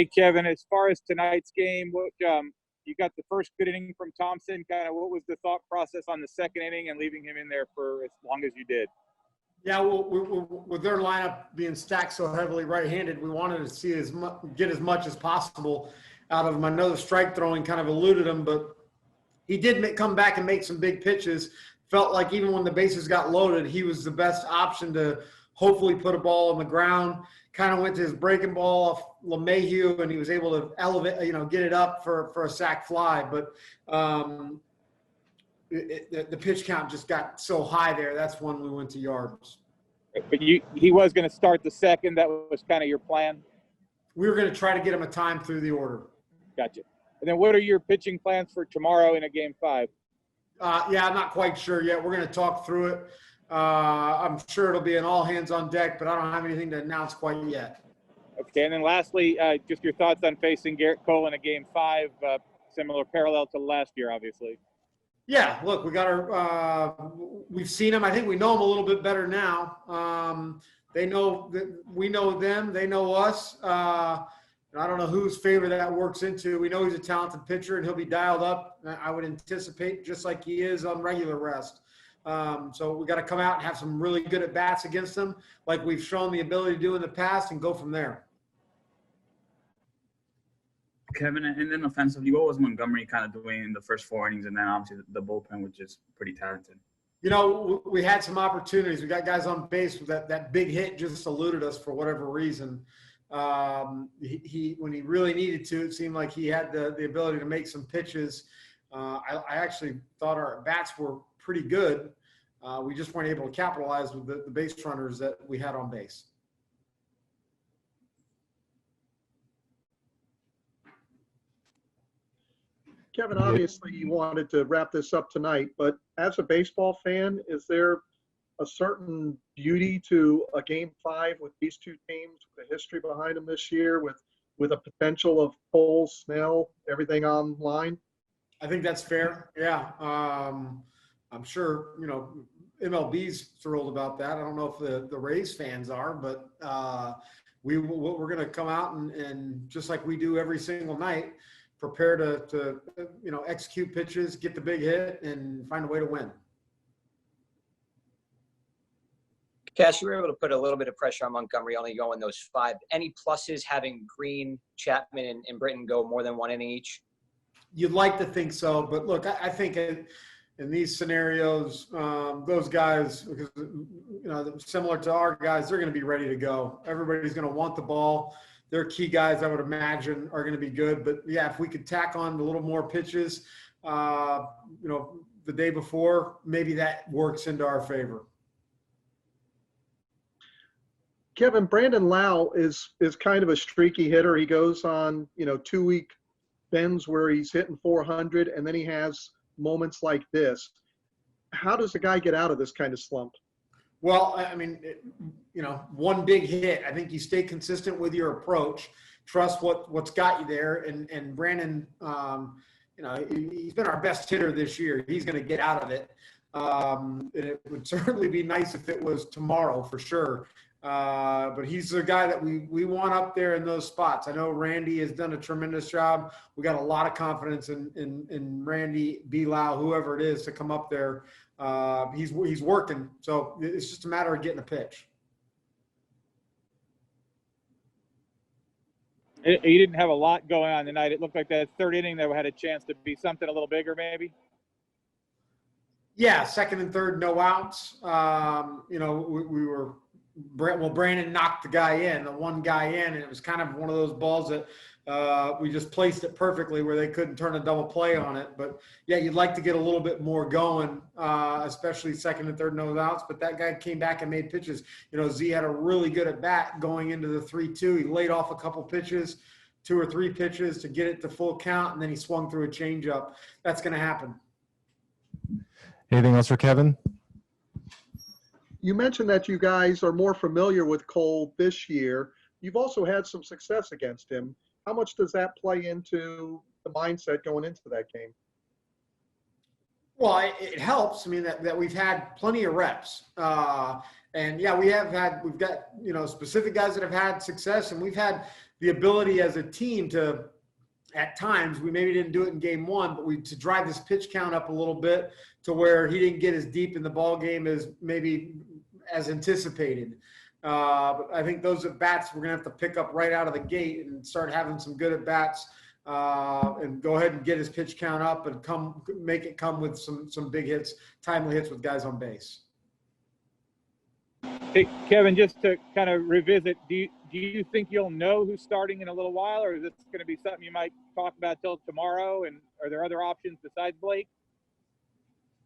Hey, Kevin, as far as tonight's game, you got the first good inning from Thompson. Kind of what was the thought process on the second inning and leaving him in there for as long as you did? Yeah, with their lineup being stacked so heavily right-handed, we wanted to see get as much as possible out of him. I know the strike throwing kind of eluded him, but he did come back and make some big pitches. Felt like even when the bases got loaded, he was the best option to hopefully put a ball on the ground. Kind of went to his breaking ball off LeMahieu, and he was able to elevate, get it up for a sac fly. But the pitch count just got so high there. That's when we went to yards. But he was going to start the second. That was kind of your plan? We were going to try to get him a time through the order. Gotcha. And then what are your pitching plans for tomorrow in a Game 5? Yeah, I'm not quite sure yet. We're going to talk through it. I'm sure it'll be an all hands on deck, but I don't have anything to announce quite yet. Okay, and then lastly, just your thoughts on facing Garrett Cole in a Game 5, similar parallel to last year, obviously. Yeah, look, we've seen him. I think we know him a little bit better now. They know that we know them. They know us. I don't know whose favor that works into. We know he's a talented pitcher, and he'll be dialed up, I would anticipate, just like he is on regular rest. So we got to come out and have some really good at-bats against them, like we've shown the ability to do in the past, and go from there. Kevin, and then offensively, what was Montgomery kind of doing in the first 4 innings, and then obviously the bullpen, which is pretty talented? We had some opportunities. We got guys on base. That big hit just eluded us for whatever reason. He when he really needed to, it seemed like he had the ability to make some pitches. I actually thought our bats were pretty good. We just weren't able to capitalize with the base runners that we had on base. Kevin, obviously you wanted to wrap this up tonight, but as a baseball fan, is there a certain beauty to a Game 5 with these two teams, with the history behind them this year, with a potential of Cole, Snell, everything online? I think that's fair. Yeah. I'm sure, MLB's thrilled about that. I don't know if the Rays fans are, but we're going to come out and just like we do every single night, prepare to execute pitches, get the big hit, and find a way to win. Cash, you were able to put a little bit of pressure on Montgomery, only going those 5. Any pluses having Green, Chapman, and Britton go more than 1 inning each? You'd like to think so, but look, I think in these scenarios, those guys, because similar to our guys, they're going to be ready to go. Everybody's going to want the ball. Their key guys, I would imagine, are going to be good. But yeah, if we could tack on a little more pitches, the day before, maybe that works into our favor. Kevin, Brandon Lau is kind of a streaky hitter. He goes on, 2-week bends where he's hitting 400, and then he has moments like this. How does a guy get out of this kind of slump? Well, I mean, one big hit. I think you stay consistent with your approach, trust what's got you there. And Brandon, he's been our best hitter this year. He's going to get out of it. And it would certainly be nice if it was tomorrow for sure. But he's the guy that we want up there in those spots. I know Randy has done a tremendous job. We got a lot of confidence in Randy, Lau, whoever it is, to come up there. He's working, so it's just a matter of getting a pitch. You didn't have a lot going on tonight. It looked like that third inning that had a chance to be something a little bigger, maybe. Yeah, second and third, no outs. Brandon knocked the guy in, the one guy in, and it was kind of one of those balls that we just placed it perfectly where they couldn't turn a double play on it. But, yeah, you'd like to get a little bit more going, especially second and third, no outs. But that guy came back and made pitches. Z had a really good at-bat going into the 3-2. He laid off a couple pitches, 2 or 3 pitches to get it to full count, and then he swung through a changeup. That's going to happen. Anything else for Kevin? You mentioned that you guys are more familiar with Cole this year. You've also had some success against him. How much does that play into the mindset going into that game? Well, it helps. I mean, that we've had plenty of reps. And yeah, we've got, specific guys that have had success, and we've had the ability as a team to, at times, we maybe didn't do it in game one, but to drive this pitch count up a little bit to where he didn't get as deep in the ball game as maybe as anticipated. But I think those at bats we're gonna have to pick up right out of the gate and start having some good at bats, and go ahead and get his pitch count up and make it come with some big hits, timely hits with guys on base. Hey, Kevin, just to kind of revisit, do you think you'll know who's starting in a little while, or is this going to be something you might talk about till tomorrow? And are there other options besides Blake?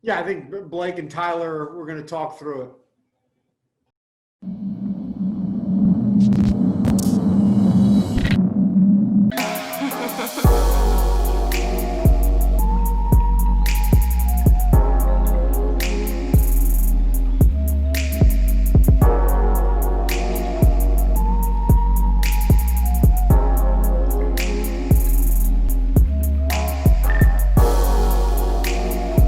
Yeah, I think Blake and Tyler, we're going to talk through it.